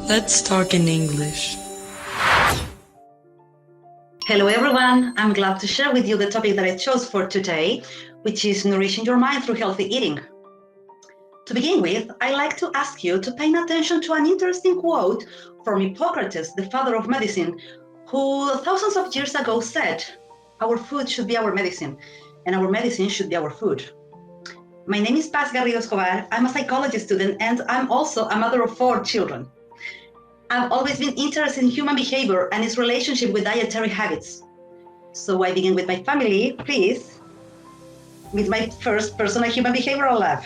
Let's talk in English. Hello everyone, I'm glad to share with you the topic that I chose for today, which is nourishing your mind through healthy eating. To begin with, I'd like to ask you to pay attention to an interesting quote from Hippocrates, the father of medicine, who thousands of years ago said, "Our food should be our medicine, and our medicine should be our food." My name is Paz Garrido. I'm a psychology student, and I'm also a mother of 4 children. I've always been interested in human behavior and its relationship with dietary habits. So I begin with my family, please, with my first personal human behavioral lab.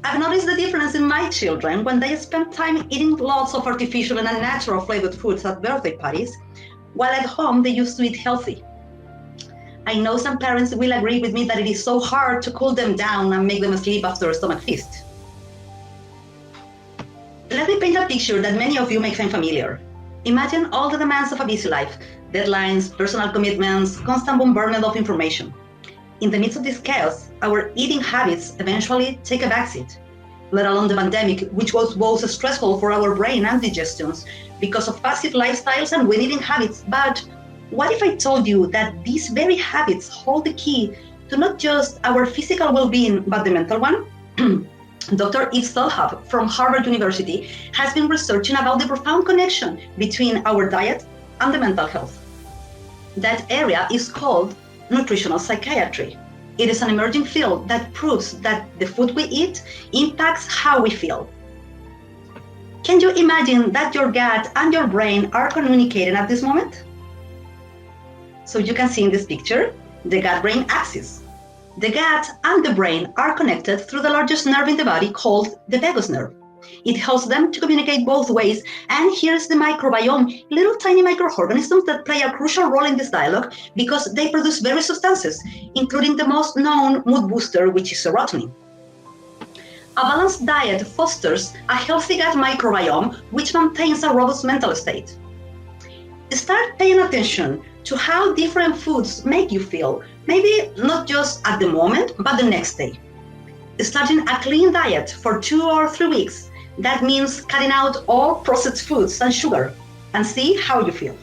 I've noticed the difference in my children when they spend time eating lots of artificial and unnatural flavored foods at birthday parties, while at home they used to eat healthy. I know some parents will agree with me that it is so hard to cool them down and make them sleep after a stomach feast. Let me paint a picture that many of you may find familiar. Imagine all the demands of a busy life, deadlines, personal commitments, constant bombardment of information. In the midst of this chaos, our eating habits eventually take a backseat, let alone the pandemic, which was both stressful for our brain and digestions because of passive lifestyles and weird eating habits. But what if I told you that these very habits hold the key to not just our physical well-being, but the mental one? Dr. Eve Stolhub from Harvard University has been researching about the profound connection between our diet and the mental health. That area is called nutritional psychiatry. It is an emerging field that proves that the food we eat impacts how we feel. Can you imagine that your gut and your brain are communicating at this moment? So you can see in this picture, the gut-brain axis. The gut and the brain are connected through the largest nerve in the body called the vagus nerve. It helps them to communicate both ways, and here's the microbiome, little tiny microorganisms that play a crucial role in this dialogue because they produce various substances, including the most known mood booster, which is serotonin. A balanced diet fosters a healthy gut microbiome, which maintains a robust mental state. Start paying attention to how different foods make you feel, maybe not just at the moment, but the next day. Starting a clean diet for 2 or 3 weeks, that means cutting out all processed foods and sugar, and see how you feel.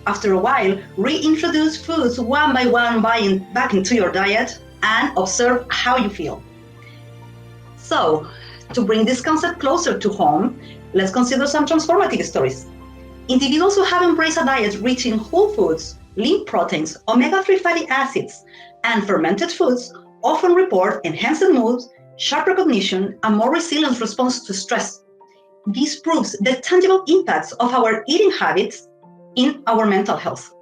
After a while, reintroduce foods one by one back into your diet and observe how you feel. So, to bring this concept closer to home, let's consider some transformative stories. Individuals who have embraced a diet rich in whole foods, lean proteins, omega-3 fatty acids, and fermented foods often report enhanced mood, sharper cognition, and more resilient response to stress. This proves the tangible impacts of our eating habits in our mental health.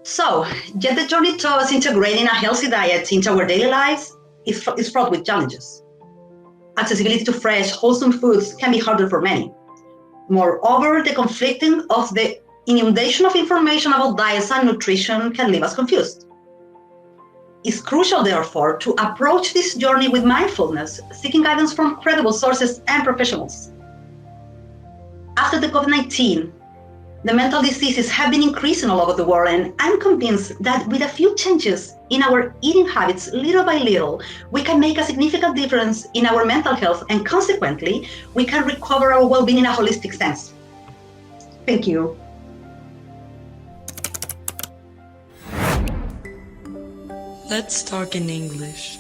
So, yet the journey towards integrating a healthy diet into our daily lives is fraught with challenges. Accessibility to fresh, wholesome foods can be harder for many. Moreover, the conflicting of the inundation of information about diets and nutrition can leave us confused. It's crucial, therefore, to approach this journey with mindfulness, seeking guidance from credible sources and professionals. After the COVID-19, the mental diseases have been increasing all over the world, and I'm convinced that with a few changes in our eating habits, little by little, we can make a significant difference in our mental health, and consequently, we can recover our well-being in a holistic sense. Thank you. Let's talk in English.